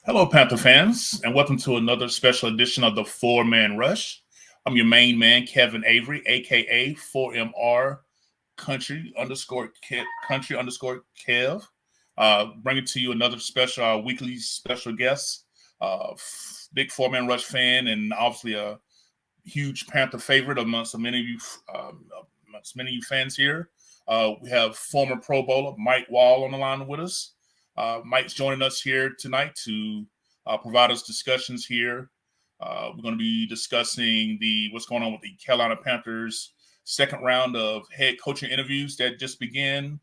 Hello, Panther fans, and welcome to another special edition of the Four Man Rush. I'm your main man, Kevin Avery, aka 4MR Country underscore Kev. Bringing to you another special, weekly special guest, big Four Man Rush fan, and obviously a huge Panther favorite amongst many of you fans here. We have former Pro Bowler Mike Wahle on the line with us. Mike's joining us here tonight to provide us discussions here. We're going to be discussing what's going on with the Carolina Panthers second round of head coaching interviews that just began.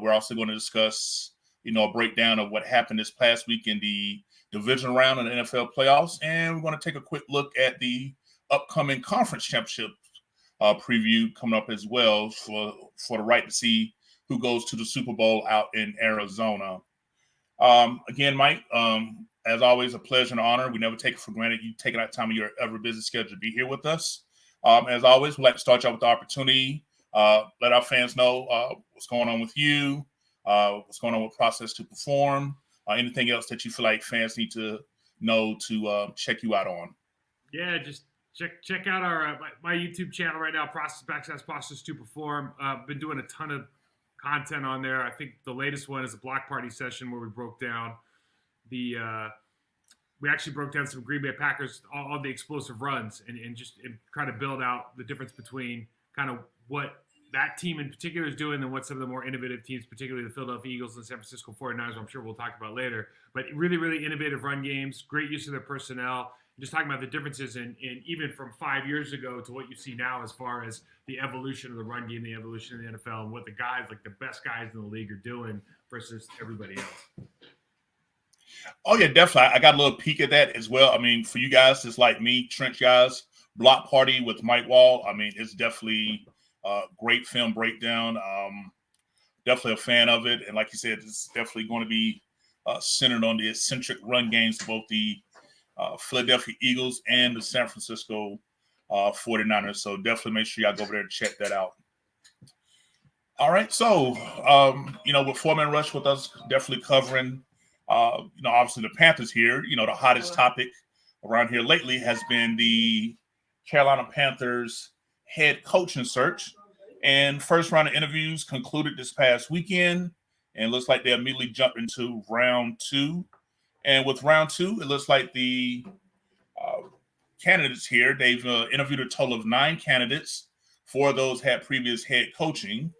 We're also going to discuss, a breakdown of what happened this past week in the divisional round of the NFL playoffs, and we're going to take a quick look at the upcoming conference championship preview coming up as well for the right to see who goes to the Super Bowl out in Arizona. Again, Mike, as always, a pleasure and honor. We never take it for granted you taking out time of your ever busy schedule to be here with us. As always, we'd like to start you out with the opportunity. Let our fans know what's going on with you, what's going on with Process to Perform, anything else that you feel like fans need to know to check you out on. Yeah, just check out our my YouTube channel right now, Process to Perform. Been doing a ton of content on there. I think the latest one is a block party session where we broke down we actually broke down some Green Bay Packers, all the explosive runs, and try to build out the difference between kind of what that team in particular is doing and what some of the more innovative teams, particularly the Philadelphia Eagles and San Francisco 49ers, I'm sure we'll talk about later. But really, really innovative run games, great use of their personnel, just talking about the differences in even from 5 years ago to what you see now as far as the evolution of the run game, the evolution of the NFL, and what the guys, like the best guys in the league, are doing versus everybody else. Oh, yeah, definitely. I got a little peek at that as well. I mean, for you guys, just like me, Trench guys, Block Party with Mike Wahle, I mean, it's definitely a great film breakdown. Definitely a fan of it. And like you said, it's definitely going to be centered on the eccentric run games of both the Philadelphia Eagles and the San Francisco 49ers. So definitely make sure y'all go over there and check that out. All right. So, with Four Man Rush with us, definitely covering obviously the Panthers here. The hottest topic around here lately has been the Carolina Panthers head coaching search. And first round of interviews concluded this past weekend. And it looks like they immediately jumped into round two. And with round two, it looks like the candidates here, they've interviewed a total of 9 candidates. 4 of those had previous head coaching.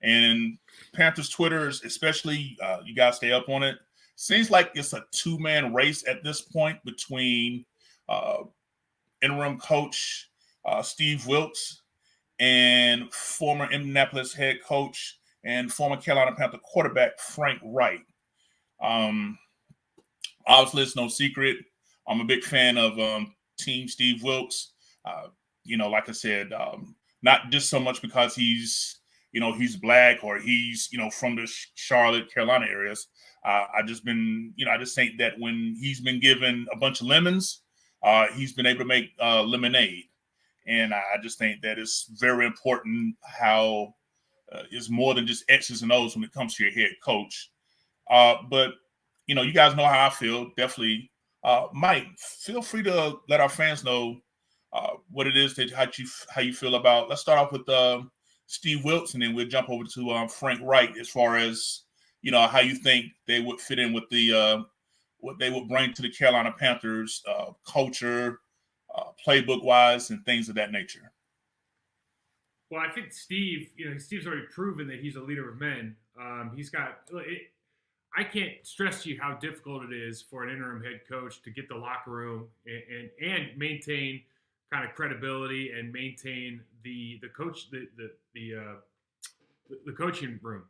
And Panthers Twitters, especially, you guys stay up on it. Seems like it's a 2-man race at this point between interim coach Steve Wilkes and former Indianapolis head coach and former Carolina Panther quarterback Frank Wright. Obviously, it's no secret. I'm a big fan of Team Steve Wilkes. Like I said, not just so much because he's black or he's, from the Charlotte, Carolina areas. I just think that when he's been given a bunch of lemons, he's been able to make lemonade. And I just think that it's very important how it's more than just X's and O's when it comes to your head coach. But, you guys know how I feel. Definitely. Mike, feel free to let our fans know what it is how you feel about. Let's start off with Steve Wilkes, and then we'll jump over to Frank Wright as far as, how you think they would fit in with the what they would bring to the Carolina Panthers culture, playbook-wise, and things of that nature. Well, I think Steve's already proven that he's a leader of men. He's got I can't stress to you how difficult it is for an interim head coach to get the locker room and maintain kind of credibility and maintain the coaching room.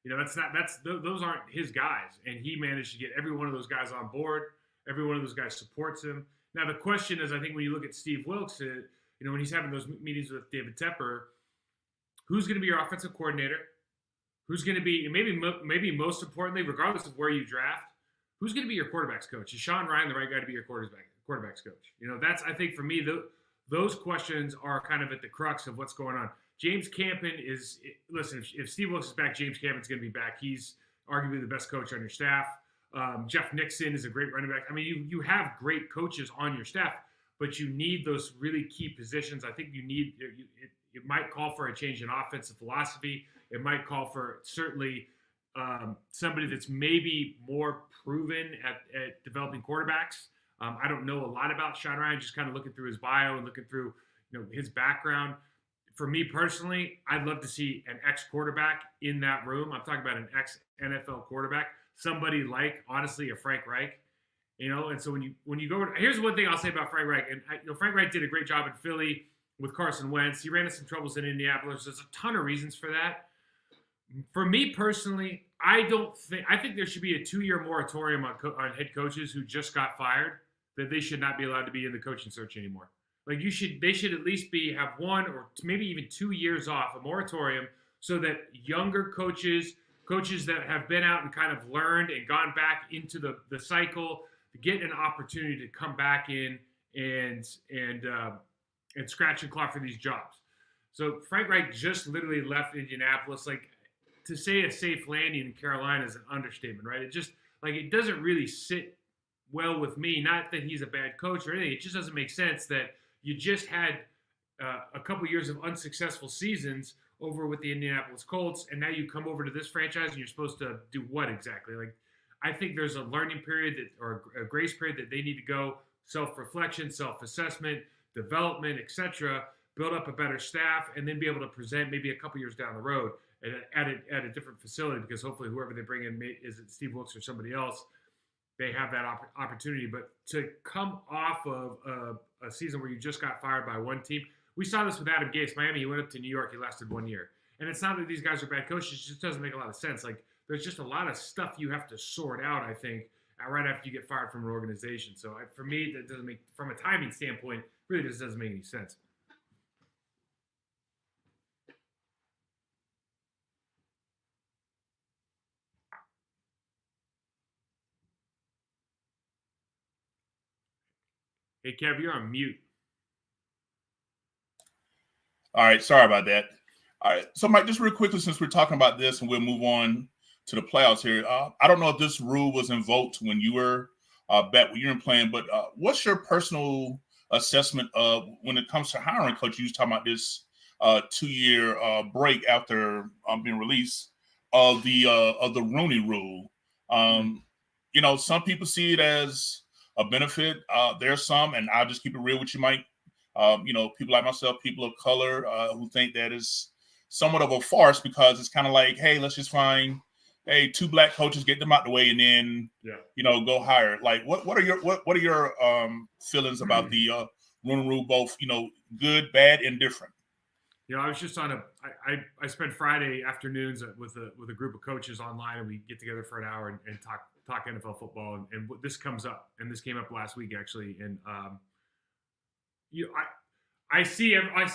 Those aren't his guys, and he managed to get every one of those guys on board. Every one of those guys supports him. Now the question is, I think when you look at Steve Wilkes, when he's having those meetings with David Tepper, who's going to be your offensive coordinator? Who's going to be, maybe most importantly, regardless of where you draft, who's going to be your quarterback's coach? Is Sean Ryan the right guy to be your quarterback's coach? That's, I think, for me, those questions are kind of at the crux of what's going on. James Campen listen, if Steve Wilkes is back, James Campen's going to be back. He's arguably the best coach on your staff. Jeff Nixon is a great running back. I mean, you have great coaches on your staff, but you need those really key positions. I think it might call for a change in offensive philosophy. It might call for certainly somebody that's maybe more proven at developing quarterbacks. I don't know a lot about Sean Ryan, just kind of looking through his bio and looking through his background. For me personally, I'd love to see an ex-quarterback in that room. I'm talking about an ex-NFL quarterback, somebody like, honestly, a Frank Reich. And so when you go, here's one thing I'll say about Frank Reich. And Frank Reich did a great job in Philly with Carson Wentz. He ran into some troubles in Indianapolis. There's a ton of reasons for that. For me personally, I think there should be a 2-year moratorium on head coaches who just got fired, that they should not be allowed to be in the coaching search anymore. Like they should at least have 1 or maybe even 2 years off, a moratorium, so that younger coaches that have been out and kind of learned and gone back into the cycle, get an opportunity to come back in and scratch and claw for these jobs. So Frank Reich just literally left Indianapolis. Like, to say a safe landing in Carolina is an understatement, right? It doesn't really sit well with me. Not that he's a bad coach or anything. It just doesn't make sense that you just had a couple years of unsuccessful seasons over with the Indianapolis Colts, and now you come over to this franchise and you're supposed to do what exactly? Like, I think there's a learning period or a grace period that they need to go, self-reflection, self-assessment, development, etc., build up a better staff, and then be able to present maybe a couple years down the road at a different facility, because hopefully whoever they bring in, is it Steve Wilkes or somebody else, they have that opportunity. But to come off of a season where you just got fired by one team, we saw this with Adam Gase. Miami, he went up to New York, he lasted 1 year. And it's not that these guys are bad coaches, it just doesn't make a lot of sense. Like, there's just a lot of stuff you have to sort out, I think, right after you get fired from an organization. So for me, that doesn't make, from a timing standpoint, really just doesn't make any sense. Hey, Kev, you're on mute. All right, sorry about that. All right, so Mike, just real quickly, since we're talking about this, and we'll move on to the playoffs here. I don't know if this rule was invoked when you were back when you were playing, but what's your personal assessment of when it comes to hiring coach? You was talking about this 2-year break after being released of the Rooney Rule. Some people see it as a benefit. There's some, and I'll just keep it real with you, Mike. People like myself, people of color, who think that is somewhat of a farce, because it's kind of like, hey, let's just find 2 black coaches, get them out the way, and then go hire. Like, what are your feelings about the Rooney Rule, both good, bad, and different? I was just on I spent Friday afternoons with a group of coaches online, and we get together for an hour and talk NFL football, and this comes up, and this came up last week actually, and I see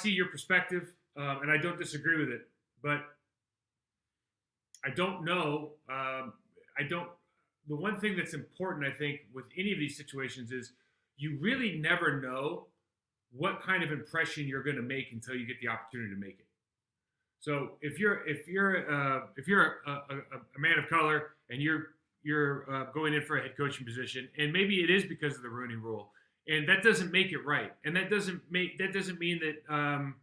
your perspective, and I don't disagree with it, but I don't know. The one thing that's important, I think, with any of these situations is you really never know what kind of impression you're going to make until you get the opportunity to make it. So if you're a man of color and you're going in for a head coaching position, and maybe it is because of the Rooney Rule, and that doesn't make it right, and that doesn't mean that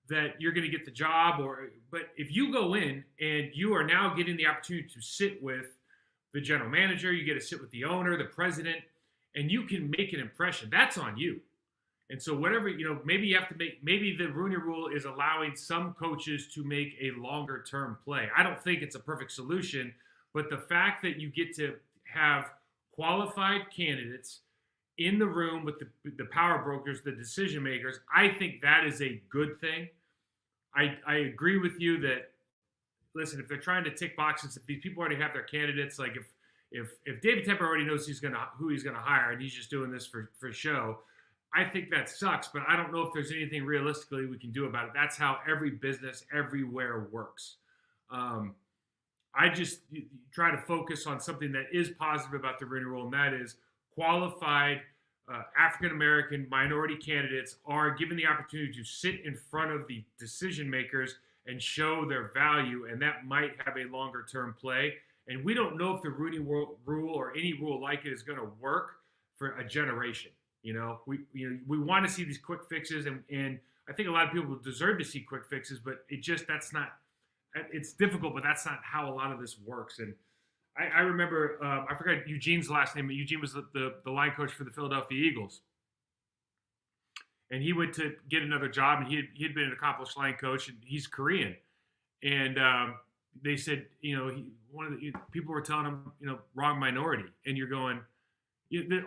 that you're going to get the job, but if you go in and you are now getting the opportunity to sit with the general manager, you get to sit with the owner, the president, and you can make an impression, that's on you. And so whatever, maybe you have to maybe the Rooney Rule is allowing some coaches to make a longer term play. I don't think it's a perfect solution, but the fact that you get to have qualified candidates in the room with the power brokers, the decision makers, I think that is a good thing. I agree with you that, listen, if they're trying to tick boxes, if these people already have their candidates, like if David Tepper already knows who he's gonna hire, and he's just doing this for show, I think that sucks. But I don't know if there's anything realistically we can do about it. That's how every business everywhere works. I just try to focus on something that is positive about the Rooney Rule, and that is qualified African-American minority candidates are given the opportunity to sit in front of the decision makers and show their value, and that might have a longer-term play. And we don't know if the Rooney Rule or any rule like it is going to work for a generation. We want to see these quick fixes, and I think a lot of people deserve to see quick fixes, but that's not. It's difficult, but that's not how a lot of this works. And I remember, I forgot Eugene's last name, but Eugene was the line coach for the Philadelphia Eagles. And he went to get another job, and he had been an accomplished line coach, and he's Korean. And they said, one of the people were telling him, wrong minority. And you're going,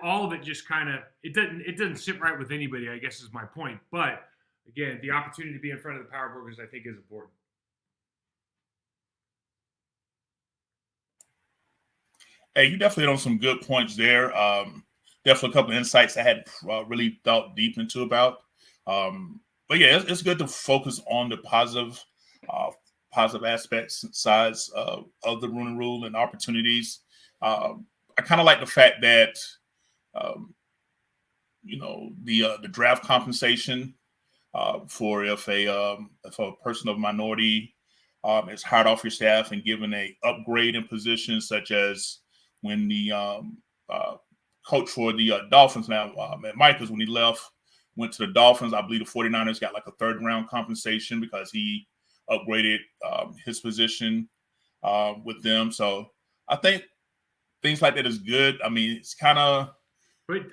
all of it just kind of, it doesn't sit right with anybody, I guess is my point. But again, the opportunity to be in front of the power brokers, I think, is important. Hey, you definitely on some good points there. Definitely a couple of insights I hadn't really thought deep into about. But yeah, it's good to focus on the positive aspects and sides of the Rooney Rule and opportunities. I kind of like the fact that the draft compensation for if a person of minority is hired off your staff and given a upgrade in positions, such as when the coach for the Dolphins now, at Micah's, when he went to the Dolphins, I believe the 49ers got like a third round compensation because he upgraded his position with them. So I think things like that is good. I mean, it's kind of. But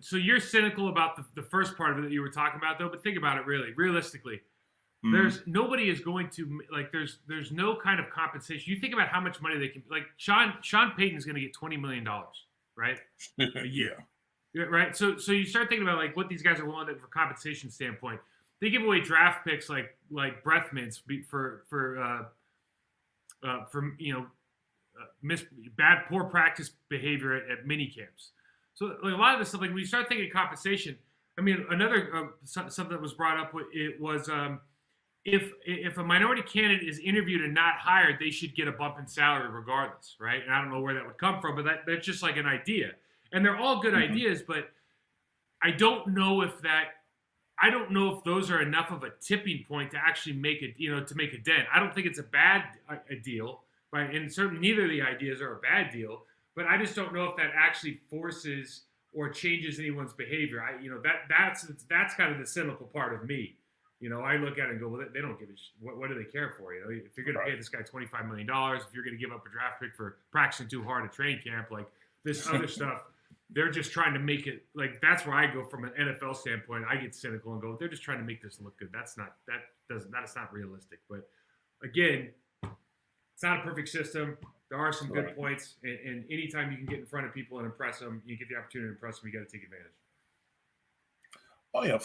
so you're cynical about the first part of it that you were talking about, though. But think about it, realistically. There's nobody is going to there's no kind of compensation. You think about how much money they can, like Sean Payton is going to get $20 million, right? A year. Yeah. Right. So you start thinking about like what these guys are willing to, for compensation standpoint. They give away draft picks like breath mints for poor practice behavior at mini camps. So like, a lot of this stuff, like when you start thinking compensation, I mean, another something that was brought up, it was if a minority candidate is interviewed and not hired, they should get a bump in salary regardless, right? And I don't know where that would come from, but that's just like an idea. And they're all good ideas, but I don't know if those are enough of a tipping point to actually make it, to make a dent. I don't think it's a bad deal, right? And certainly neither of the ideas are a bad deal, but I just don't know if that actually forces or changes anyone's behavior. That's kind of the cynical part of me. I look at it and go, well, they don't give a shit. What do they care for? If you're going to pay this guy $25 million, if you're going to give up a draft pick for practicing too hard at training camp, like this other stuff, they're just trying to make it, like, that's where I go from an NFL standpoint. I get cynical and go, they're just trying to make this look good. That's not realistic. But again, it's not a perfect system. There are some good points, and anytime you can get in front of people and impress them, you get the opportunity to impress them, you got to take advantage. Oh yeah,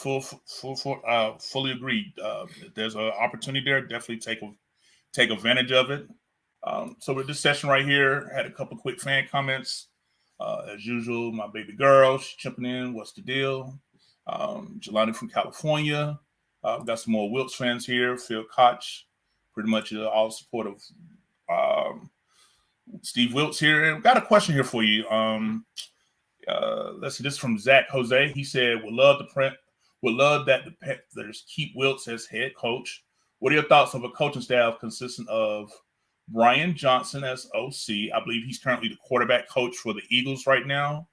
fully agreed. If there's an opportunity there, definitely take advantage of it. So with this session right here, I had a couple quick fan comments. As usual, my baby girl, she's chipping in. What's the deal? Jelani from California. We've got some more Wilts fans here. Phil Koch, pretty much all supportive. Steve Wilts here. And we've got a question here for you. Let's see, this is from Zach Jose. He said, would love that the Panthers keep Wilts as head coach. What are your thoughts of a coaching staff consisting of Brian Johnson as OC? I believe he's currently the quarterback coach for the Eagles right now,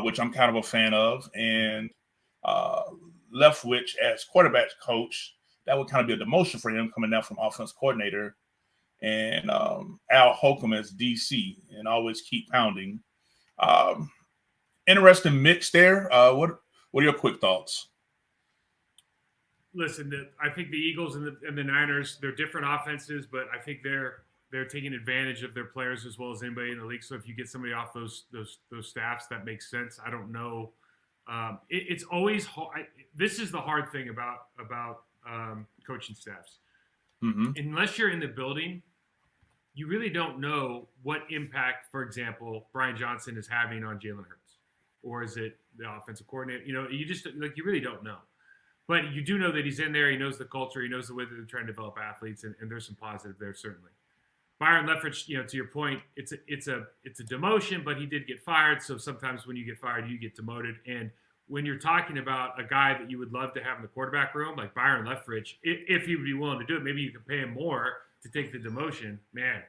which I'm kind of a fan of. And Leftwich as quarterback coach. That would kind of be a demotion for him coming down from offense coordinator. And Al Holcomb as DC, and always keep pounding. Interesting mix there. What are your quick thoughts? Listen, I think the Eagles and the Niners, they're different offenses, but I think they're taking advantage of their players as well as anybody in the league. So if you get somebody off those staffs, that makes sense. I don't know. It's always hard. This is the hard thing about coaching staffs. Unless you're in the building, you really don't know what impact, for example, Brian Johnson is having on Jalen Hurts, or is it the offensive coordinator? You just you really don't know. But you do know that he's in there. He knows the culture. He knows the way that they're trying to develop athletes, and there's some positive there certainly. Byron Leftwich, to your point, it's a demotion, but he did get fired. So sometimes when you get fired, you get demoted. And when you're talking about a guy that you would love to have in the quarterback room, like Byron Leftwich, if he would be willing to do it, maybe you could pay him more to take the demotion. Man,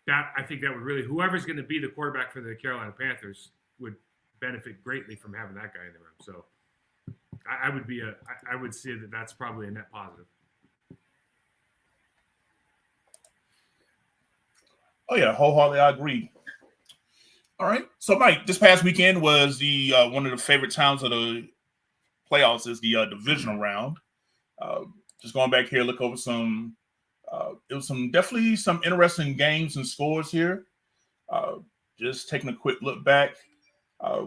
I think that would really, whoever's going to be the quarterback for the Carolina Panthers would benefit greatly from having that guy in the room. So I would say that that's probably a net positive. Oh yeah, wholeheartedly I agree. All right, so Mike, this past weekend was the one of the favorite times of the playoffs is the divisional round. Just going back here, look over some. It was definitely some interesting games and scores here. Just taking a quick look back,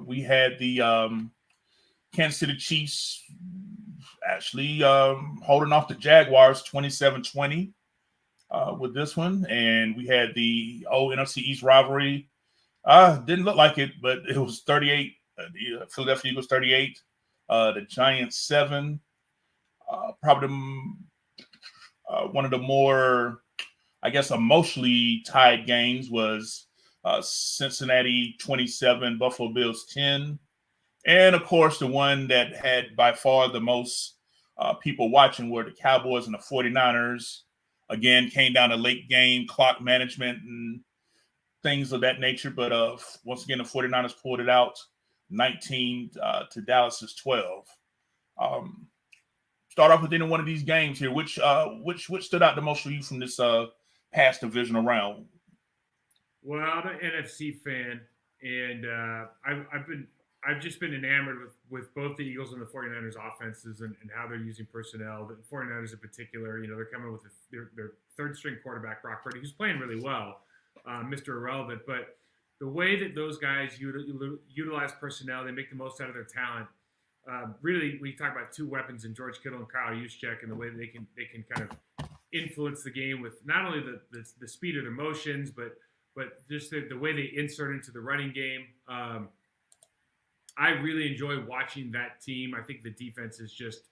we had the Kansas City Chiefs actually holding off the Jaguars 27-20 with this one. And we had the old NFC East rivalry. Didn't look like it, but it was 38. The Philadelphia Eagles 38. The Giants 7. Probably one of the more, I guess, emotionally tied games was Cincinnati 27, Buffalo Bills 10. And, of course, the one that had by far the most people watching were the Cowboys and the 49ers. Again, came down to late game clock management and things of that nature. But once again, the 49ers pulled it out 19 to Dallas's 12. Start off with any one of these games here. Which stood out the most for you from this past divisional round? Well, I'm an NFC fan, and I've just been enamored with both the Eagles and the 49ers offenses and how they're using personnel. The 49ers in particular, they're coming with their third string quarterback, Brock Purdy, who's playing really well, Mr. Irrelevant. But the way that those guys utilize personnel, they make the most out of their talent. Really, we talk about two weapons in George Kittle and Kyle Juszczyk, and the way that they can kind of influence the game with not only the speed of their motions, but just the way they insert into the running game. I really enjoy watching that team. I think the defense is just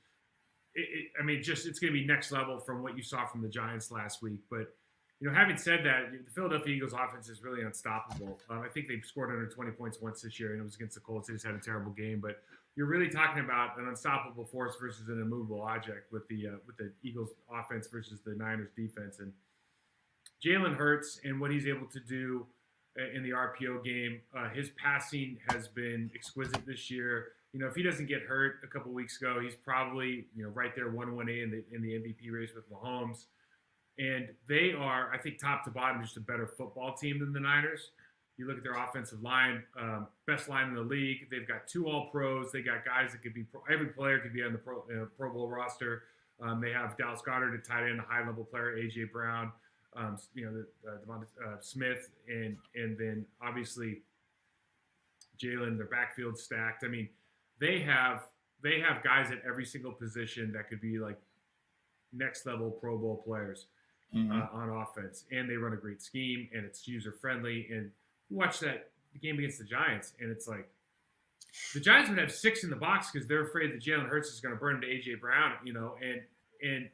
it's going to be next level from what you saw from the Giants last week. But having said that, the Philadelphia Eagles offense is really unstoppable. I think they've scored under 20 points once this year, and it was against the Colts. They just had a terrible game, but you're really talking about an unstoppable force versus an immovable object with the Eagles offense versus the Niners defense. And Jalen Hurts and what he's able to do in the RPO game, his passing has been exquisite this year. If he doesn't get hurt a couple weeks ago, he's probably right there 1-1A in the MVP race with Mahomes. And they are, I think, top to bottom, just a better football team than the Niners. You look at their offensive line, best line in the league. They've got 2 All-Pros. They got guys that could be every player could be on the Pro Bowl roster. They have Dallas Goedert, a tight end, a high-level player, A.J. Brown, Devonta Smith, and then obviously Jalen. Their backfield stacked. I mean, they have guys at every single position that could be like next-level Pro Bowl players on offense, and they run a great scheme, and it's user-friendly. And you watch the game against the Giants, and it's like the Giants would have 6 in the box because they're afraid that Jalen Hurts is going to burn to A.J. Brown, and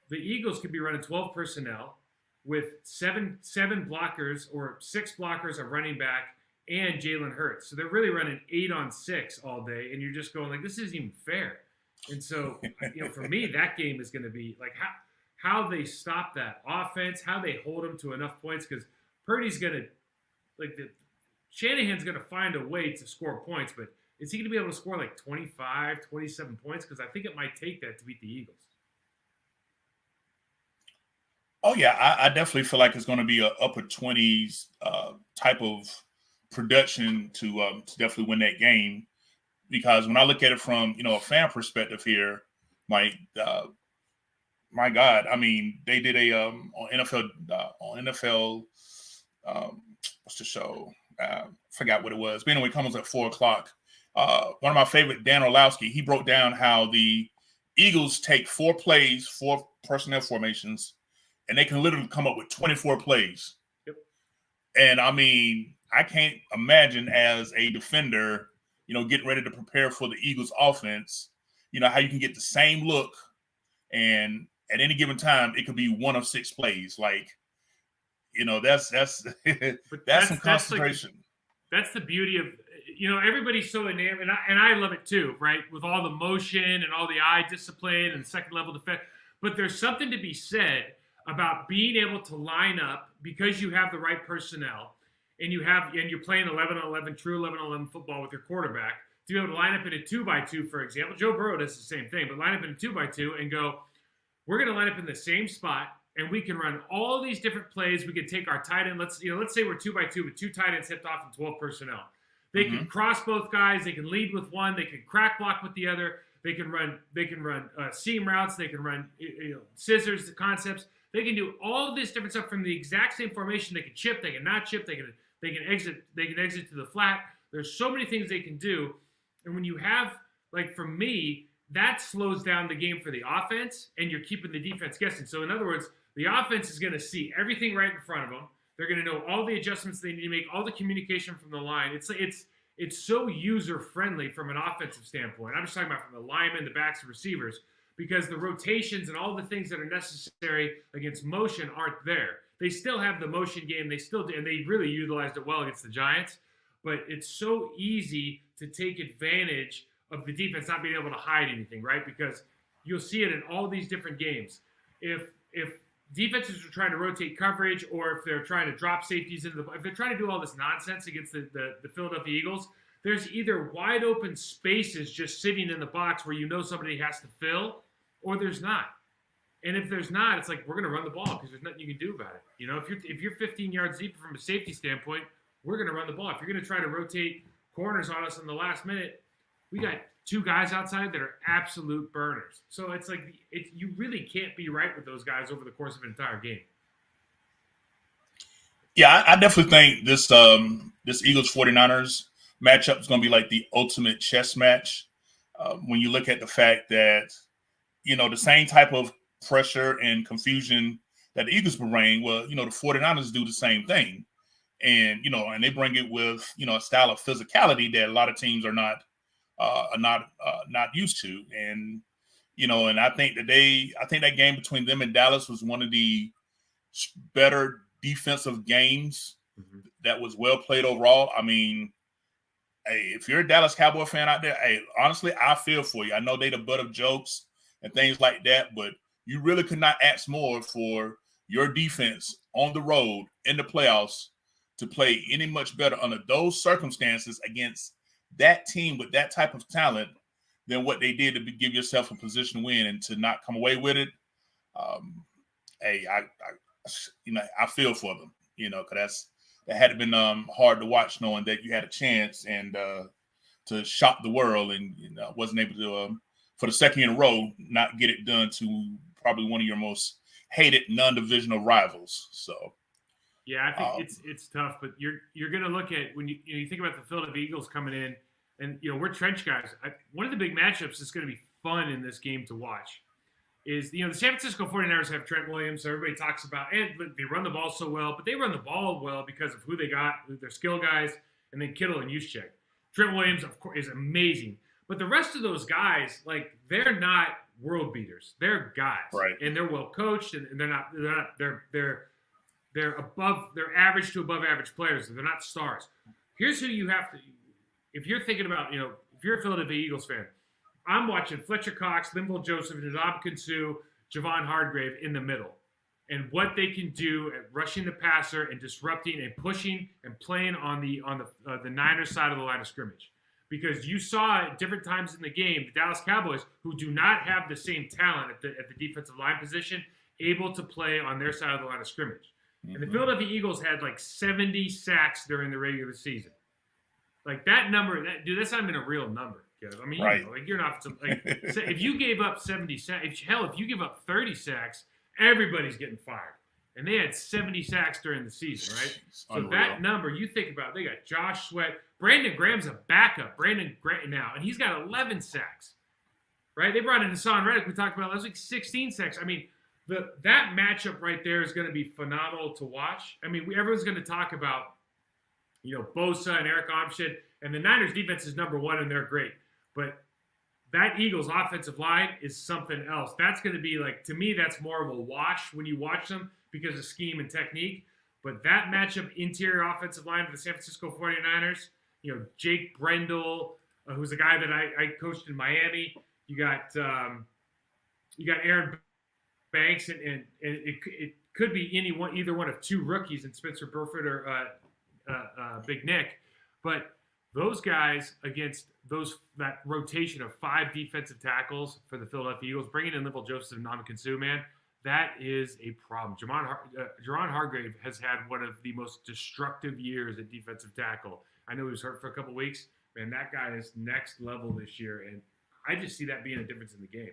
the Eagles could be running 12 personnel with seven blockers or 6 blockers, a running back, and Jalen Hurts. So they're really running 8 on 6 all day, and you're just going like, this isn't even fair. And so, for me, that game is going to be like how they stop that offense, how they hold them to enough points, because Purdy's going to Shanahan's going to find a way to score points, but is he going to be able to score like 25, 27 points? Because I think it might take that to beat the Eagles. Oh, yeah, I definitely feel like it's going to be an upper 20s type of production to definitely win that game. Because when I look at it from, a fan perspective here, my God, I mean, they did a on NFL what's the show? Forgot what it was. But anyway, it comes at 4:00. One of my favorite, Dan Orlowski, he broke down how the Eagles take 4 plays, 4 personnel formations, and they can literally come up with 24 plays. Yep. And I mean, I can't imagine as a defender, getting ready to prepare for the Eagles offense, how you can get the same look, and at any given time, it could be 1 of 6 plays. Like, that's some concentration. That's the beauty of, everybody's so enamored, and I love it too, right? With all the motion and all the eye discipline and second level defense. But there's something to be said about being able to line up because you have the right personnel and you're playing 11-on-11, true 11-on-11 football with your quarterback, to be able to line up in a 2x2, for example. Joe Burrow does the same thing, but line up in a 2x2 and go, we're going to line up in the same spot, and we can run all these different plays. We can take our tight end. Let's say we're 2x2 with 2 tight ends hipped off and 12 personnel. They can cross both guys. They can lead with one. They can crack block with the other. They can run seam routes. They can run scissors, the concepts. They can do all this different stuff from the exact same formation. They can chip. They can not chip. They can exit. They can exit to the flat. There's so many things they can do. And when you have, like, for me, that slows down the game for the offense, and you're keeping the defense guessing. So, in other words, the offense is going to see everything right in front of them. They're going to know all the adjustments they need to make, all the communication from the line. It's so user-friendly from an offensive standpoint. I'm just talking about from the linemen, the backs, the receivers, because the rotations and all the things that are necessary against motion aren't there. They still have the motion game. They still do, and they really utilized it well against the Giants. But it's so easy to take advantage of the defense not being able to hide anything, right? Because you'll see it in all these different games. If defenses are trying to rotate coverage, or if they're trying to drop safeties if they're trying to do all this nonsense against the Philadelphia Eagles, there's either wide open spaces just sitting in the box where you know somebody has to fill, or there's not. And if there's not, it's like, we're going to run the ball because there's nothing you can do about it. You know, if you're 15 yards deep from a safety standpoint, we're going to run the ball. If you're going to try to rotate corners on us in the last minute, we got 2 guys outside that are absolute burners. So it's like you really can't be right with those guys over the course of an entire game. Yeah, I definitely think this Eagles 49ers matchup is going to be like the ultimate chess match. When you look at the fact that, the same type of pressure and confusion that the Eagles bring, well, the 49ers do the same thing. And, and they bring it with, a style of physicality that a lot of teams are not used to. And, and I think that game between them and Dallas was one of the better defensive games that was well played overall. I mean, hey, if you're a Dallas Cowboy fan out there, hey, honestly, I feel for you. I know they the butt of jokes and things like that, but you really could not ask more for your defense on the road in the playoffs to play any much better under those circumstances against that team with that type of talent than what they did to give yourself a position to win and to not come away with it. Hey, I feel for them, because that had been hard to watch, knowing that you had a chance and to shock the world and wasn't able to, for the second year in a row, not get it done to probably one of your most hated non-divisional rivals. So. Yeah, I think it's tough, but you're going to look at when you think about the Philadelphia Eagles coming in, and we're trench guys. One of the big matchups that's going to be fun in this game to watch is the San Francisco 49ers have Trent Williams, so everybody talks about, and they run the ball so well, but they run the ball well because of who they got, their skill guys, and then Kittle and Juszczyk. Trent Williams, of course, is amazing, but the rest of those guys, like, they're not world beaters. They're guys, right? And they're well coached, and they're average to above average players. They're not stars. Here's who you have to, if you're thinking about, if you're a Philadelphia Eagles fan, I'm watching Fletcher Cox, Linval Joseph, Ndamukong Suh, Javon Hargrave in the middle, and what they can do at rushing the passer and disrupting and pushing and playing on the Niners side of the line of scrimmage. Because you saw at different times in the game, the Dallas Cowboys, who do not have the same talent at the defensive line position, able to play on their side of the line of scrimmage. And the Philadelphia Eagles had like 70 sacks during the regular season. Like, that number, that's not even a real number. I mean, right. You're not if you gave up 70 sacks, if you give up 30 sacks, everybody's getting fired. And they had 70 sacks during the season, right? So that number, you think about, they got Josh Sweat. Brandon Graham's a backup. Brandon Graham now, and he's got 11 sacks, right? They brought in Hassan Reddick. We talked about last week, 16 sacks. I mean, that matchup right there is going to be phenomenal to watch. I mean, everyone's going to talk about, Bosa and Eric Armstead, and the Niners defense is number one, and they're great. But that Eagles offensive line is something else. That's going to be like, to me, that's more of a wash when you watch them because of scheme and technique. But that matchup, interior offensive line of the San Francisco 49ers, Jake Brendel, who's a guy that I coached in Miami. You got Aaron Banks and it could be either one of two rookies in Spencer Burford or Big Nick, but those guys against that rotation of 5 defensive tackles for the Philadelphia Eagles, bringing in Linval Joseph and Ndamukong Suh, man, that is a problem. Jerron Hargrave has had one of the most destructive years at defensive tackle. I know he was hurt for a couple weeks. Man, that guy is next level this year, and I just see that being a difference in the game.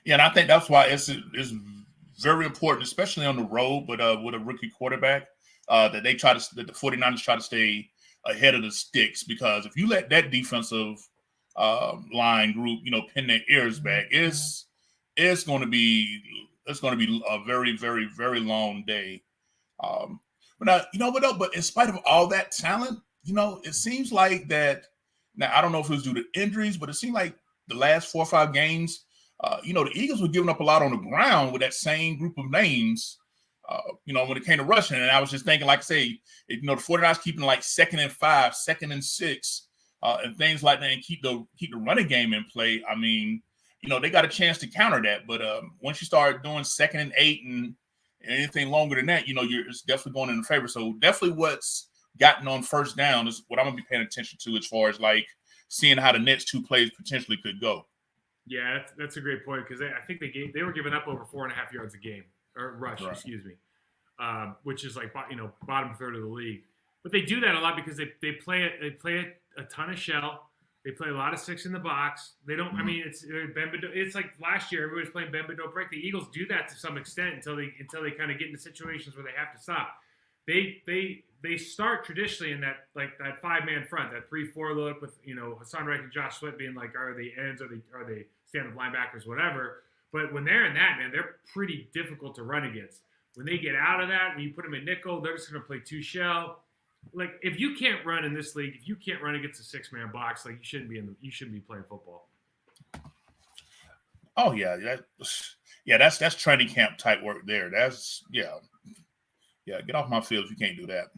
Yeah, and I think that's why it's very important, especially on the road, but with a rookie quarterback, that the 49ers try to stay ahead of the sticks, because if you let that defensive line group, pin their ears back, it's going to be a very, very, very long day. But but in spite of all that talent, it seems like that. Now I don't know if it was due to injuries, but it seemed like the last 4 or 5 games, the Eagles were giving up a lot on the ground with that same group of names. When it came to rushing, and I was just thinking, like I say, the 49ers keeping like 2nd and 5, 2nd and 6, and things like that, and keep the running game in play. I mean, they got a chance to counter that, but once you start doing 2nd and 8 and anything longer than that, it's definitely going in favor. So definitely what's gotten on first down is what I'm gonna be paying attention to, as far as like seeing how the next 2 plays potentially could go. Yeah, that's a great point, because I think they were giving up over 4.5 yards a game. Or rush, right. Excuse me, which is like bottom third of the league. But they do that a lot because they play a ton of shell. They play a lot of 6 in the box. They don't. I mean, it's like last year everybody's playing bend but don't break. The Eagles do that to some extent until they kind of get into situations where they have to stop. They start traditionally in that 5-man front, that 3-4 look with Hassan Reddick and Josh Sweat being like, are they ends, are they stand-up linebackers, whatever. But when they're in that, man, they're pretty difficult to run against. When they get out of that, when you put them in nickel, they're just going to play 2 shell. Like, if you can't run in this league, if you can't run against a 6-man box, like, you shouldn't be playing football. Oh yeah, that's training camp type work there. That's yeah. Get off my field if you can't do that.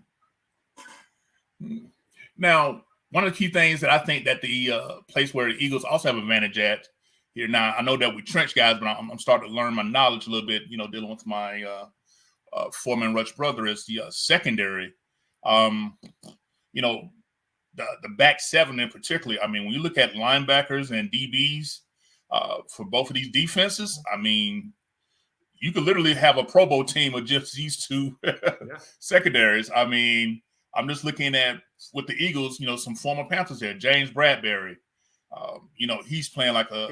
Now, one of the key things that I think that the place where the Eagles also have advantage at here. Now, I know that we trench guys, but I'm starting to learn my knowledge a little bit, dealing with my foreman rush brother, is the secondary. The back 7 in particular. I mean, when you look at linebackers and DBs for both of these defenses, I mean, you could literally have a Pro Bowl team of just these 2 secondaries. I mean, I'm just looking at with the Eagles, some former Panthers there, James Bradbury. He's playing like a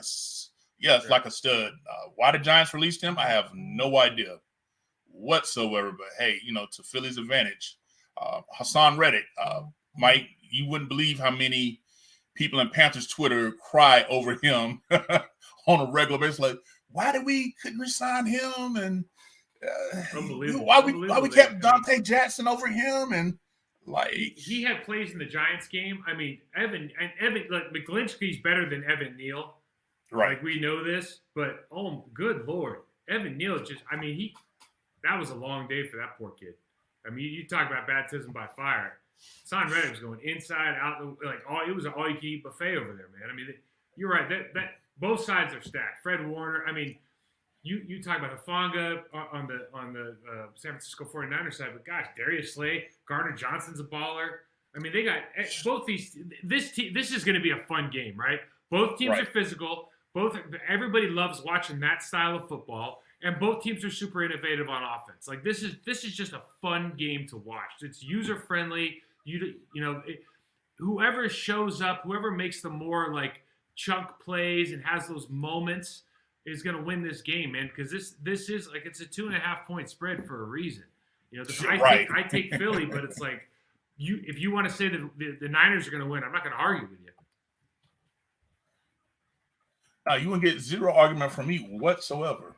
stud. Why the Giants released him, I have no idea whatsoever. But hey, to Philly's advantage, Hassan Reddick, Mike, you wouldn't believe how many people in Panthers Twitter cry over him on a regular basis. Like, why did we couldn't resign him, and why we kept Dante Jackson over him, and like he had plays in the Giants game. I mean, Evan like McGlinchey's better than Evan Neal. Right. Like, we know this, but oh good Lord, Evan Neal that was a long day for that poor kid. I mean, you talk about baptism by fire. Son Reddick was going inside, out, it was an all-you-can-eat buffet over there, man. I mean, you're right. That both sides are stacked. Fred Warner, I mean, you talk about Hufanga on the San Francisco 49ers side, but gosh, Darius Slay, Gardner Johnson's a baller. I mean, they got both these. This is going to be a fun game, right? Both teams are physical. Everybody loves watching that style of football, and both teams are super innovative on offense. Like, this is just a fun game to watch. It's user friendly. Whoever shows up, whoever makes the more like chunk plays and has those moments is going to win this game, man. Because this is like, it's a 2.5 point spread for a reason. I take Philly, but it's like if you want to say that the Niners are going to win, I'm not going to argue with you. You wouldn't get zero argument from me whatsoever.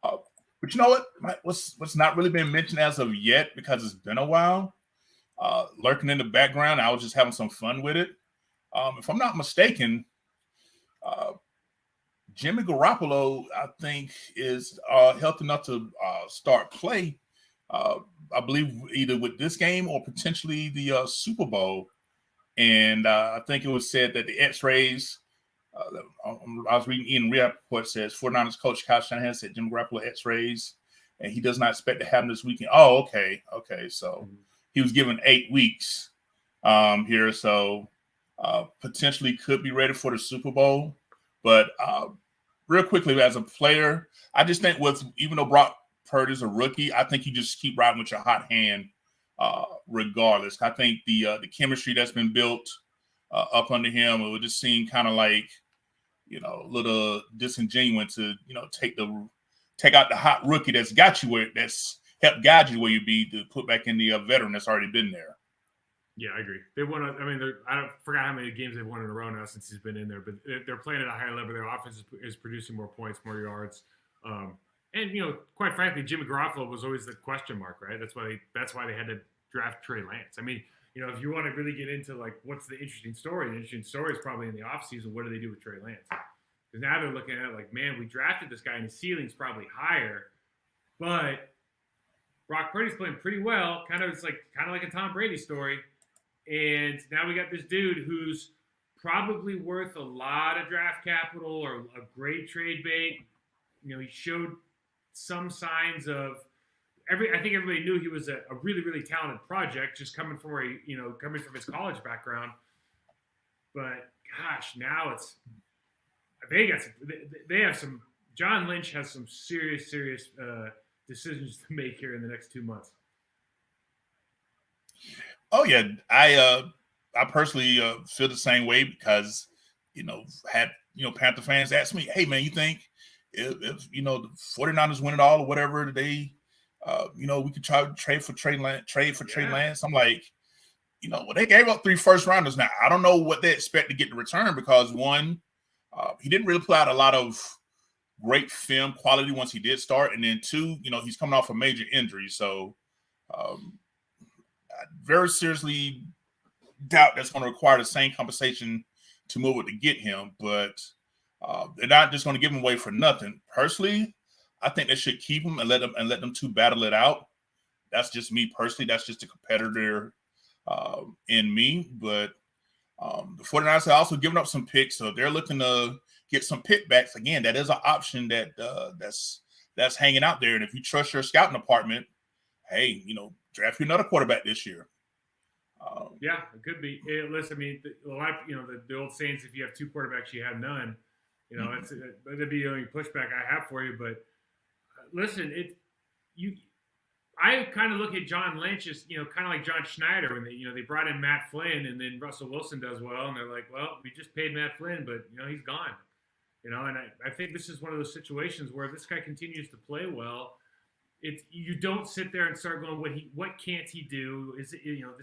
But you know what? What's not really been mentioned as of yet, because it's been a while, lurking in the background, I was just having some fun with it. If I'm not mistaken, Jimmy Garoppolo, I think, is healthy enough to start play, I believe, either with this game or potentially the Super Bowl. And I think it was said that the X-rays I was reading Ian report says 49ers coach Kyle Shanahan said Jim Garoppolo X-rays, and he does not expect to have him this weekend. Oh, okay. So he was given 8 weeks here, so potentially could be ready for the Super Bowl. But real quickly, as a player, I just think even though Brock Purdy's a rookie, I think you just keep riding with your hot hand regardless. I think the chemistry that's been built up under him, it would just seem kind of like, a little disingenuous to, take out the hot rookie that's helped guide you where you be to put back in the veteran that's already been there. Yeah, I agree. They won. I forgot how many games they've won in a row now since he's been in there, but they're playing at a higher level. Their offense is producing more points, more yards, and quite frankly, Jimmy Garoppolo was always the question mark, right? That's why they had to draft Trey Lance. I mean, if you want to really get into like what's the interesting story, the interesting story is probably in the offseason. What do they do with Trey Lance? Because now they're looking at it like, man, we drafted this guy and his ceiling's probably higher, but Brock Purdy's playing pretty well, kind of like a Tom Brady story. And now we got this dude who's probably worth a lot of draft capital or a great trade bait. He showed some signs of I think everybody knew he was a really, really talented project, just coming from coming from his college background. But gosh, now they have some. John Lynch has some serious decisions to make here in the next 2 months. Oh yeah, I personally feel the same way because had Panther fans ask me, "Hey man, you think if the 49ers win it all or whatever they we could try to trade for Trey Lance?" I'm like, they gave up 3 first rounders. Now I don't know what they expect to get in return because one, he didn't really play out a lot of great film quality once he did start, and then 2, he's coming off a major injury, so. I very seriously doubt that's going to require the same compensation to move it to get him, but they're not just going to give him away for nothing. Personally, I think they should keep him and let them 2 battle it out. That's just me personally. That's just a competitor in me. But the 49ers have also given up some picks, so they're looking to get some pick backs. Again, that is an option that's hanging out there. And if you trust your scouting department, hey, draft you another quarterback this year. Yeah, it could be. Listen, I mean, a lot of, the old sayings, if you have 2 quarterbacks, you have none. That'd be the only pushback I have for you. But listen, I kind of look at John Lynch as, kind of like John Schneider when they brought in Matt Flynn and then Russell Wilson does well. And they're like, well, we just paid Matt Flynn, but, he's gone. And I think this is one of those situations where this guy continues to play well. You don't sit there and start going, what can't he do? Is it, you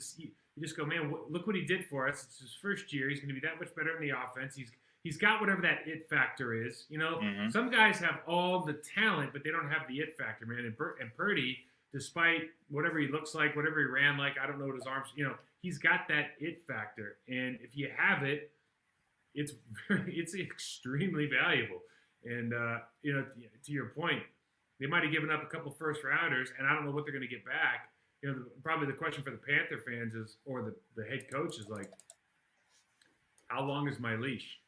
just go, man, look what he did for us. It's his first year. He's going to be that much better in the offense. He's got whatever that it factor is. Some guys have all the talent, but they don't have the it factor, man. And Purdy, despite whatever he looks like, whatever he ran like, I don't know what his arms, he's got that it factor. And if you have it, it's extremely valuable. And to your point, they might have given up a couple first rounders, and I don't know what they're going to get back. Probably the question for the Panther fans is, or the head coach is like, how long is my leash?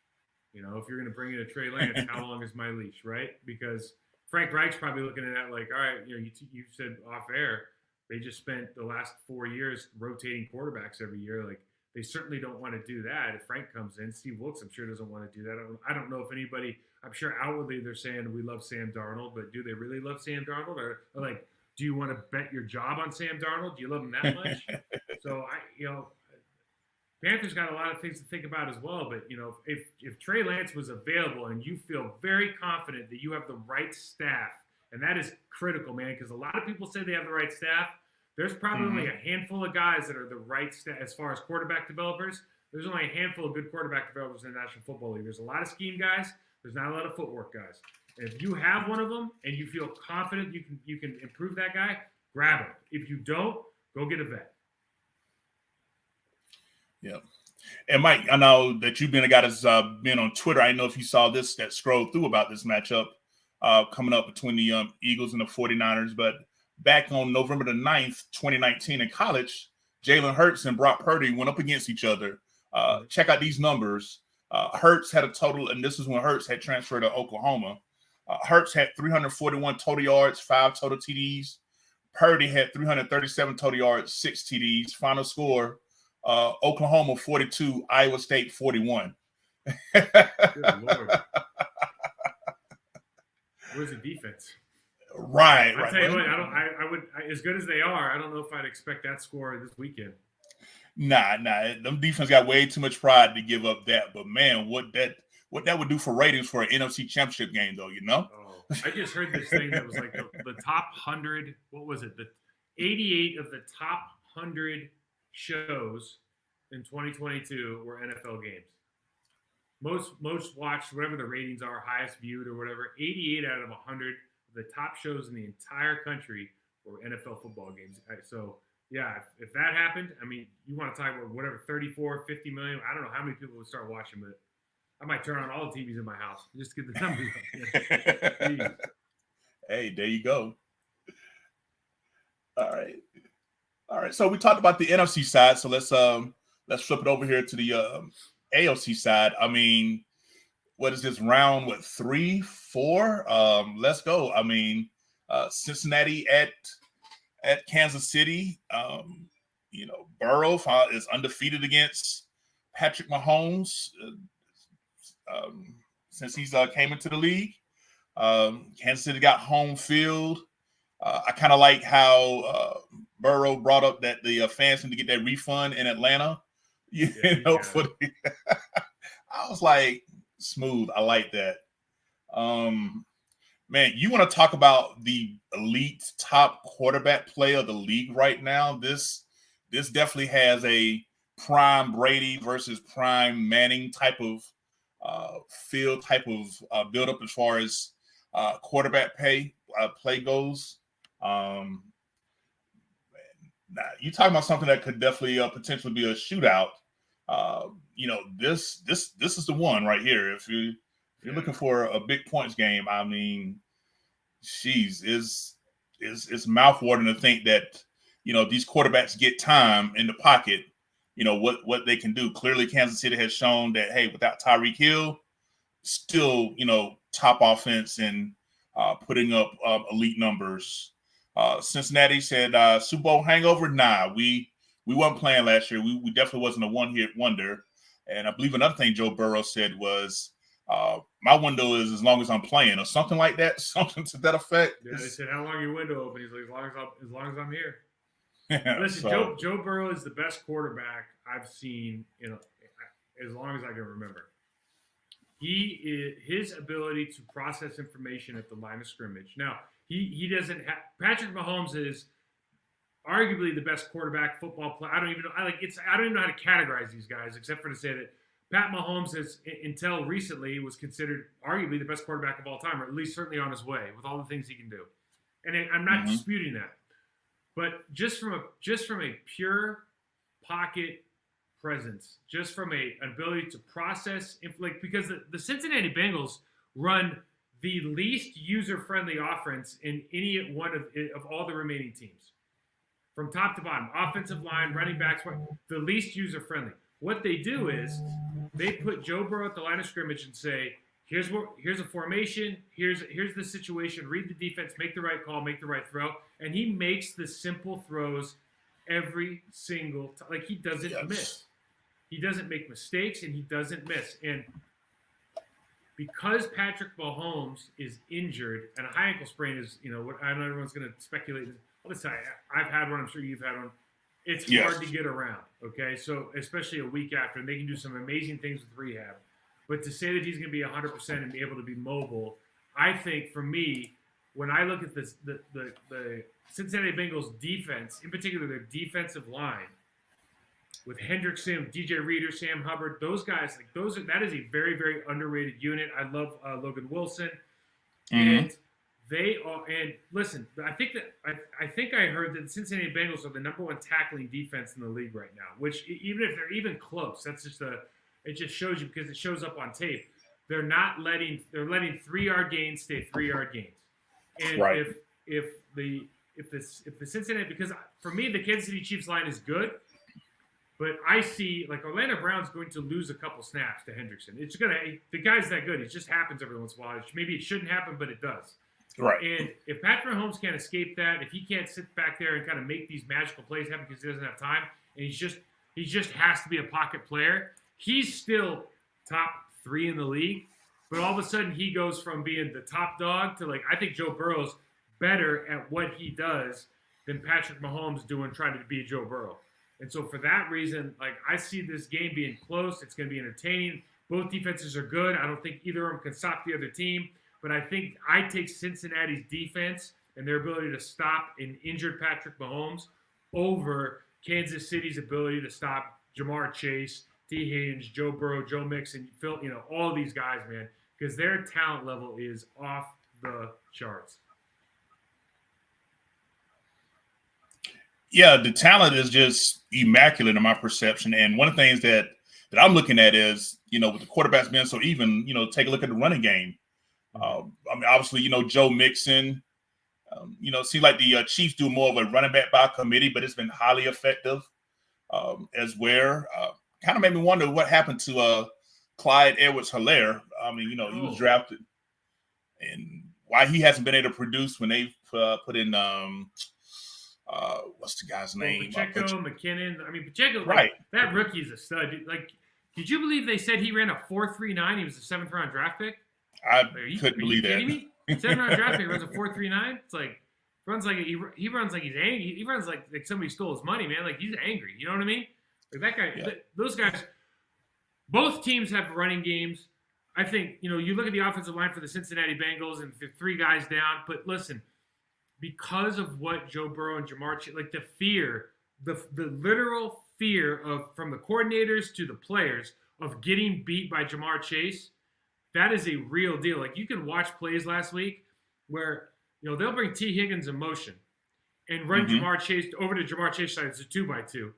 If you're going to bring in a Trey Lance, how long is my leash, right? Because Frank Reich's probably looking at that like, all right, you said off air, they just spent the last 4 years rotating quarterbacks every year. Like, they certainly don't want to do that. If Frank comes in, Steve Wilkes, I'm sure, doesn't want to do that. I don't know if anybody. I'm sure outwardly they're saying we love Sam Darnold, but do they really love Sam Darnold? Or like, do you want to bet your job on Sam Darnold? Do you love him that much? So Panthers got a lot of things to think about as well. But if Trey Lance was available and you feel very confident that you have the right staff, and that is critical, man, because a lot of people say they have the right staff. There's probably only a handful of guys that are the right staff as far as quarterback developers. There's only a handful of good quarterback developers in the National Football League. There's a lot of scheme guys. There's not a lot of footwork guys. And if you have one of them and you feel confident you can improve that guy, grab him. If you don't, go get a vet. Yeah. And Mike, I know that you've been a guy that's been on Twitter. I know if you saw that scrolled through about this matchup coming up between the Eagles and the 49ers. But back on November the 9th, 2019 in college, Jalen Hurts and Brock Purdy went up against each other. Check out these numbers. Hurts had a total, and this is when Hurts had transferred to Oklahoma. Hurts had 341 total yards, 5 total TDs. Purdy had 337 total yards, 6 TDs. Final score, Oklahoma 42, Iowa State 41. Good Lord. Where's the defense? Right. I tell you what, I would, as good as they are, I don't know if I'd expect that score this weekend. Nah. Them defense got way too much pride to give up that. But man, what that would do for ratings for an NFC Championship game, though, you know? Oh, I just heard this thing that was like the top 100. What was it? The 88 of the top 100 shows in 2022 were NFL games. Most watched, whatever the ratings are, highest viewed or whatever. 88 out of 100 of the top shows in the entire country were NFL football games. So yeah, if that happened, I mean, you want to talk about whatever 34, 50 million. I don't know how many people would start watching, but I might turn on all the TVs in my house just to get the numbers up. Hey, there you go. All right. So we talked about the NFC side. So let's flip it over here to the AFC side. I mean, what is this round? What, 3, 4? Let's go. I mean, Cincinnati at Kansas City. Burrow is undefeated against Patrick Mahomes since he's came into the league. Kansas City got home field. I kind of like how Burrow brought up that the fans need to get that refund in Atlanta. For I was like, smooth. I like that. Man, you want to talk about the elite top quarterback play of the league right now? This definitely has a prime Brady versus prime Manning type of field type of build up as far as quarterback play goes. You talking about something that could definitely potentially be a shootout. This is the one right here. If you're looking for a big points game, I mean, it's mouthwatering to think that these quarterbacks get time in the pocket. What they can do. Clearly, Kansas City has shown that, hey, without Tyreek Hill, still top offense and putting up elite numbers. Cincinnati said Super Bowl hangover. Nah, we weren't playing last year. We definitely wasn't a one-hit wonder. And I believe another thing Joe Burrow said was, my window is as long as I'm playing, or something like that, something to that effect. Yeah, they said, how long your window open? He's like, as long as I'm here. Yeah, listen, Joe Burrow is the best quarterback I've seen as long as I can remember. His ability to process information at the line of scrimmage. Now, he doesn't have – Patrick Mahomes is arguably the best quarterback football player. I don't even know how to categorize these guys except for to say that Pat Mahomes has, until recently, was considered arguably the best quarterback of all time, or at least certainly on his way with all the things he can do. And I'm not disputing that. But just from a pure pocket presence, just from an ability to process, because the Cincinnati Bengals run the least user-friendly offense in any one of all the remaining teams, from top to bottom, offensive line, running backs, the least user-friendly. What they do is they put Joe Burrow at the line of scrimmage and say, here's a formation, here's the situation, read the defense, make the right call, make the right throw, and he makes the simple throws every single time. Like, he doesn't miss. He doesn't make mistakes, and he doesn't miss. And because Patrick Mahomes is injured, and a high ankle sprain is, I know everyone's going to speculate. I'll just tell you, I've had one. I'm sure you've had one. It's hard to get around, okay? So especially a week after, and they can do some amazing things with rehab. But to say that he's going to be 100% and be able to be mobile, I think for me, when I look at this, the Cincinnati Bengals defense, in particular their defensive line, with Hendrickson, DJ Reader, Sam Hubbard, those guys, that is a very, very underrated unit. I love Logan Wilson, and they are. And listen, I think I heard that the Cincinnati Bengals are the number one tackling defense in the league right now. Which, even if they're even close, it just shows you, because it shows up on tape. They're letting 3-yard gains stay 3-yard gains. And right. if the Cincinnati, because for me the Kansas City Chiefs line is good, But I see like Orlando Brown's going to lose a couple snaps to Hendrickson. It's gonna the guy's that good. It just happens every once in a while. Maybe it shouldn't happen, but it does. Right. And if Patrick Mahomes can't escape that, if he can't sit back there and kind of make these magical plays happen because he doesn't have time, and he just has to be a pocket player, he's still top 3 in the league. But all of a sudden he goes from being the top dog to like I think Joe Burrow's better at what he does than Patrick Mahomes trying to be Joe Burrow. And so for that reason, like I see this game being close. It's going to be entertaining. Both defenses are good. I don't think either of them can stop the other team. But I think I take Cincinnati's defense and their ability to stop an injured Patrick Mahomes over Kansas City's ability to stop Jamar Chase, T. Higgins, Joe Burrow, Joe Mixon, Phil, all these guys, man, because their talent level is off the charts. Yeah, the talent is just immaculate in my perception. And one of the things that I'm looking at is, with the quarterbacks being so even, take a look at the running game. I mean, obviously, Joe Mixon, it seems like the Chiefs do more of a running back by committee, but it's been highly effective as well. Kind of made me wonder what happened to Clyde Edwards-Helaire. I mean, he was drafted, and why he hasn't been able to produce when they put in what's the guy's name? Pacheco, McKinnon. I mean, Pacheco, right? That rookie's a stud. Dude. Like, did you believe they said he ran a 4.39? He was a 7th-round draft pick. I couldn't believe that. Are you kidding me? 7th-round draft pick runs a 4.39. It's like runs like he runs like he's angry. He runs like somebody stole his money, man. Like he's angry. You know what I mean? Like that guy. Those guys. Both teams have running games. I think you look at the offensive line for the Cincinnati Bengals and 3 guys down. But listen, because of what Joe Burrow and Jamar Chase, like the fear, the literal fear from the coordinators to the players of getting beat by Jamar Chase. That is a real deal. Like you can watch plays last week where they'll bring T. Higgins in motion and run Jamar Chase over to Jamar Chase side. It's a 2x2,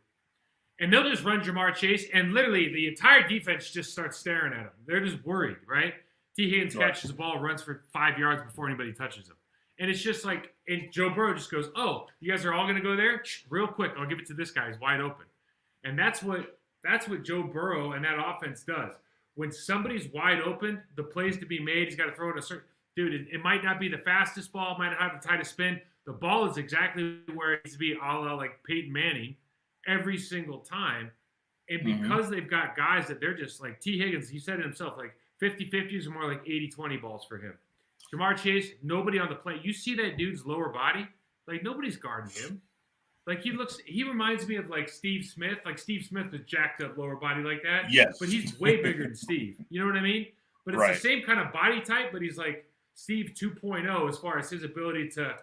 and they'll just run Jamar Chase, and literally the entire defense just starts staring at him. They're just worried, right? T. Higgins catches the ball, runs for 5 yards before anybody touches him, and it's just like, and Joe Burrow just goes, "Oh, you guys are all going to go there? Real quick, I'll give it to this guy. He's wide open," and that's what Joe Burrow and that offense does. When somebody's wide open, the plays to be made, he's got to throw it a certain – dude, it might not be the fastest ball, might not have the tightest spin. The ball is exactly where it needs to be, a la like Peyton Manning, every single time. And because they've got guys that they're just like T. Higgins, he said it himself, like 50-50s are more like 80-20 balls for him. Jamar Chase, nobody on the plane. You see that dude's lower body? Like nobody's guarding him. Like he reminds me of like Steve Smith. Like Steve Smith was jacked up lower body like that. Yes. But he's way bigger than Steve. You know what I mean? But it's the same kind of body type, but he's like Steve 2.0 as far as his ability to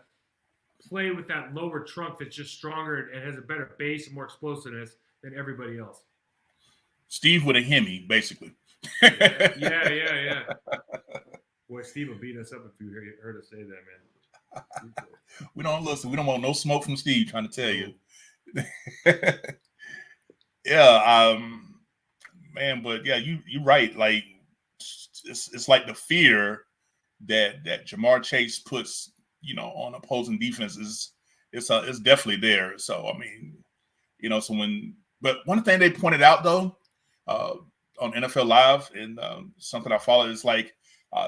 play with that lower trunk that's just stronger and has a better base and more explosiveness than everybody else. Steve with a Hemi, basically. Yeah. Boy, Steve will beat us up if you heard us say that, man. We don't listen. We don't want no smoke from Steve, trying to tell you. Man, but yeah, you're right. Like it's like the fear that Jamar Chase puts, on opposing defenses. It's definitely there. So I mean, but one thing they pointed out though, on NFL Live and something I follow is like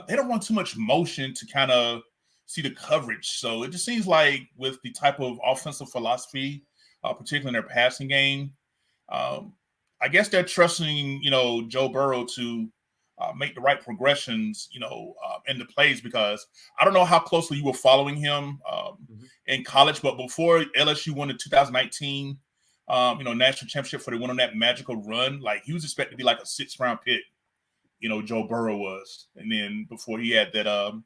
they don't want too much motion to kind of see the coverage. So it just seems like with the type of offensive philosophy, particularly in their passing game, I guess they're trusting, Joe Burrow to make the right progressions, in the plays, because I don't know how closely you were following him in college, but before LSU won the 2019, national championship, for they went on that magical run, like he was expected to be like a 6th-round pick, Joe Burrow was, and then before he had that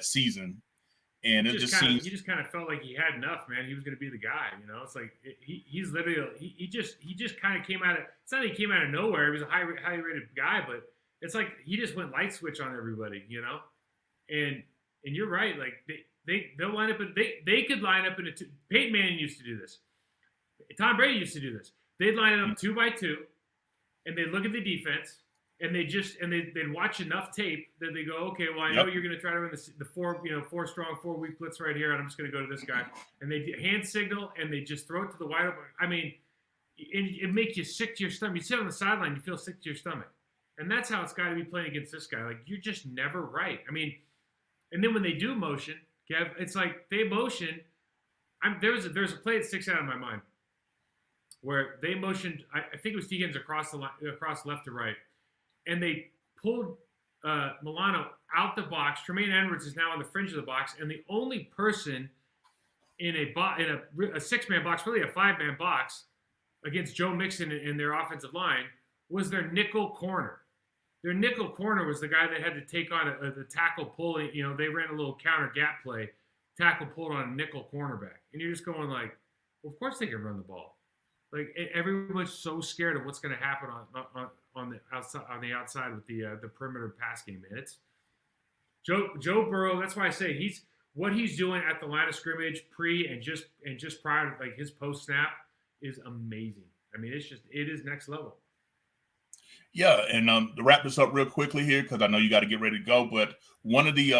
season, and it just seems he just kind of felt like he had enough, man. He was going to be the guy, It's like he's literally he just kind of came out of, it's not that he came out of nowhere. He was a highly rated guy, but it's like he just went light switch on everybody, And you're right, like they'll line up, and they could line up in a Peyton Manning used to do this. Tom Brady used to do this. They'd line it up 2x2, and they'd look at the defense. And they'd watch enough tape that they go, okay, well, I know you're going to try to run the 4 strong, 4 weak blitz right here, and I'm just going to go to this guy. And they hand signal, and they just throw it to the wide open. I mean, it makes you sick to your stomach. You sit on the sideline, you feel sick to your stomach. And that's how it's got to be playing against this guy. Like, you're just never right. I mean, and then when they do motion, Kev, it's like they motion. There's a play that sticks out in my mind where they motioned. I think it was T. Higgins across left to right, and they pulled Milano out the box. Tremaine Edwards is now on the fringe of the box, and the only person in a six-man box, really a five-man box, against Joe Mixon in their offensive line was their nickel corner. Their nickel corner was the guy that had to take on the tackle pulling. You know, they ran a little counter gap play, tackle pulled on a nickel cornerback, and you're just going like, well, of course they can run the ball. Like, everyone's so scared of what's going to happen on the outside with the perimeter pass game. Man, it's Joe Burrow. That's why I say what he's doing at the line of scrimmage pre and just prior to like his post snap is amazing. I mean, it is next level. Yeah, and to wrap this up real quickly here, because I know you got to get ready to go. But one of the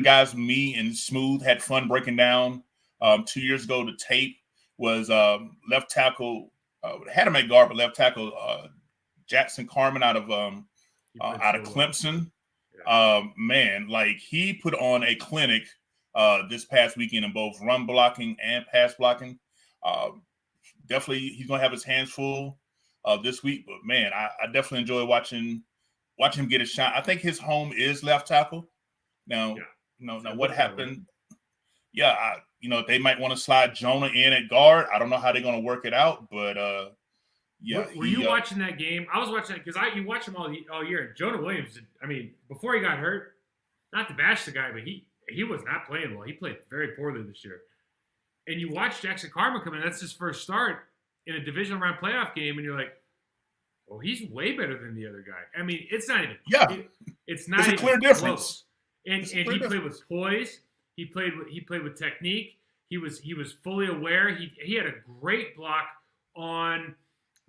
guys, me and Smooth, had fun breaking down 2 years ago. The tape was left tackle, had him at guard, but left tackle Jackson Carmen out of Clemson. Yeah. Man, like, he put on a clinic this past weekend in both run blocking and pass blocking. Definitely, he's gonna have his hands full this week, but man, I definitely enjoy watching him get a shot. I think his home is left tackle. Now, now what happened? Yeah, they might want to slide Jonah in at guard. I don't know how they're going to work it out, but yeah. Were you watching that game? I was watching it because you watch him all year. Jonah Williams, I mean, before he got hurt, not to bash the guy, but he was not playing well. He played very poorly this year. And you watch Jackson Carmen come in. That's his first start in a divisional round playoff game, and you're like, oh, he's way better than the other guy. I mean, it's not even. Yeah, it's not even a clear difference. And he played with poise. He played with technique. He was fully aware. He had a great block on.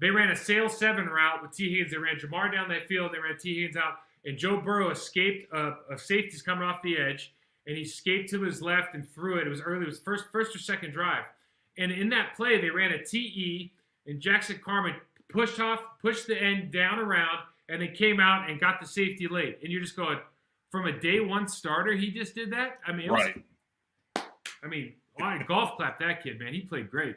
They ran a sail 7 route with T. Higgins. They ran Jamar down that field. They ran T. Higgins out, and Joe Burrow escaped a safety's coming off the edge, and he escaped to his left and threw it. It was early. It was first or second drive. And in that play, they ran a TE, and Jackson Carmen pushed the end down around, and then came out and got the safety late. And you're just going, from a day one starter, he just did that? I mean, golf clap that kid, man. He played great.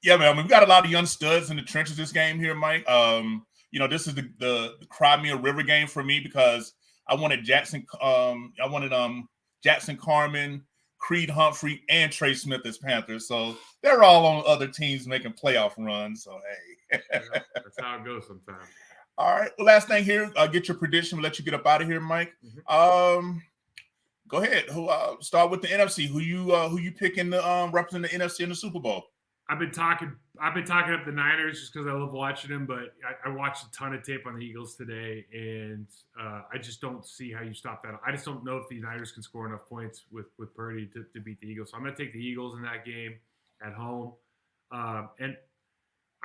Yeah, man. We've got a lot of young studs in the trenches this game here, Mike. This is the Cry Me a River game for me because I wanted Jackson Carmen, Creed Humphrey, and Trey Smith as Panthers. So they're all on other teams making playoff runs. So, hey. That's how it goes sometimes. All right. Well, last thing here, get your prediction. We'll let you get up out of here, Mike. Mm-hmm. Go ahead. Start with the NFC. Who you picking to represent the NFC in the Super Bowl? I've been talking up the Niners just because I love watching them, but I watched a ton of tape on the Eagles today, and I just don't see how you stop that. I just don't know if the Niners can score enough points with Purdy to beat the Eagles. So I'm going to take the Eagles in that game at home. And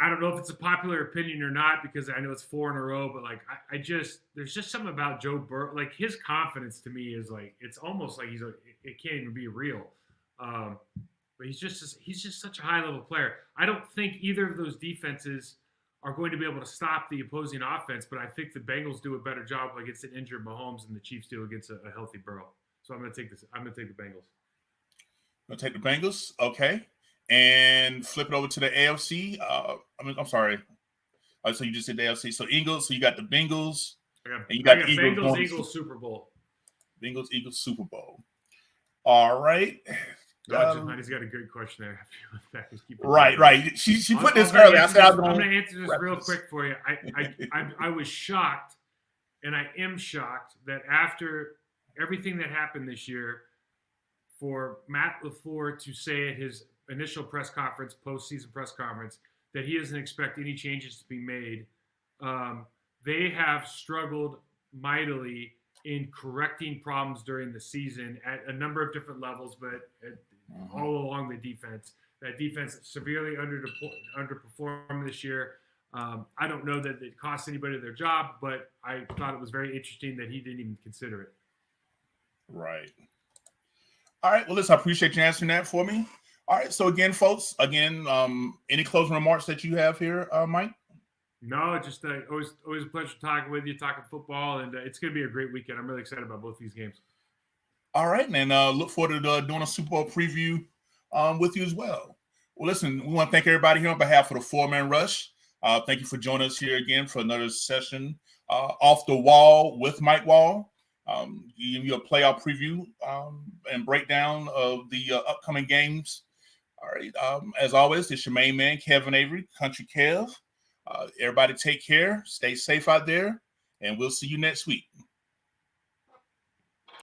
I don't know if it's a popular opinion or not because I know it's 4 in a row, but like there's just something about Joe Burrow. Like, his confidence to me is like, it's almost like it can't even be real. But he's just such a high level player. I don't think either of those defenses are going to be able to stop the opposing offense, but I think the Bengals do a better job against an injured Mahomes than the Chiefs do against a healthy Burrow. So I'm going to take this. I'm going to take the Bengals. Going to take the Bengals, okay, and flip it over to the AFC. I'm sorry. So you just said the AFC. So Eagles. So you got the Bengals. And you got Bengals, Eagles, Super Bowl. Bengals, Eagles, Super Bowl. All right. He's got a good question there. Right. She put this earlier. I'm going to answer this real quick for you. I was shocked, and I am shocked that after everything that happened this year, for Matt LaFleur to say at his initial press conference, postseason press conference, that he doesn't expect any changes to be made. They have struggled mightily in correcting problems during the season at a number of different levels, but all along the defense. That defense severely underperformed this year. I don't know that it cost anybody their job, but I thought it was very interesting that he didn't even consider it. Right. All right. Well, listen, I appreciate you answering that for me. All right. So again, folks, any closing remarks that you have here, Mike? No, just always a pleasure talking with you, talking football, and it's going to be a great weekend. I'm really excited about both these games. All right, and look forward to doing a Super Bowl preview with you as well. Well, listen, we want to thank everybody here on behalf of the Four-Man Rush. Thank you for joining us here again for another session off the wall with Mike Wall. Give you a playoff preview and breakdown of the upcoming games. All right. As always, it's your main man, Kevin Avery, Country Kev. Everybody take care. Stay safe out there. And we'll see you next week.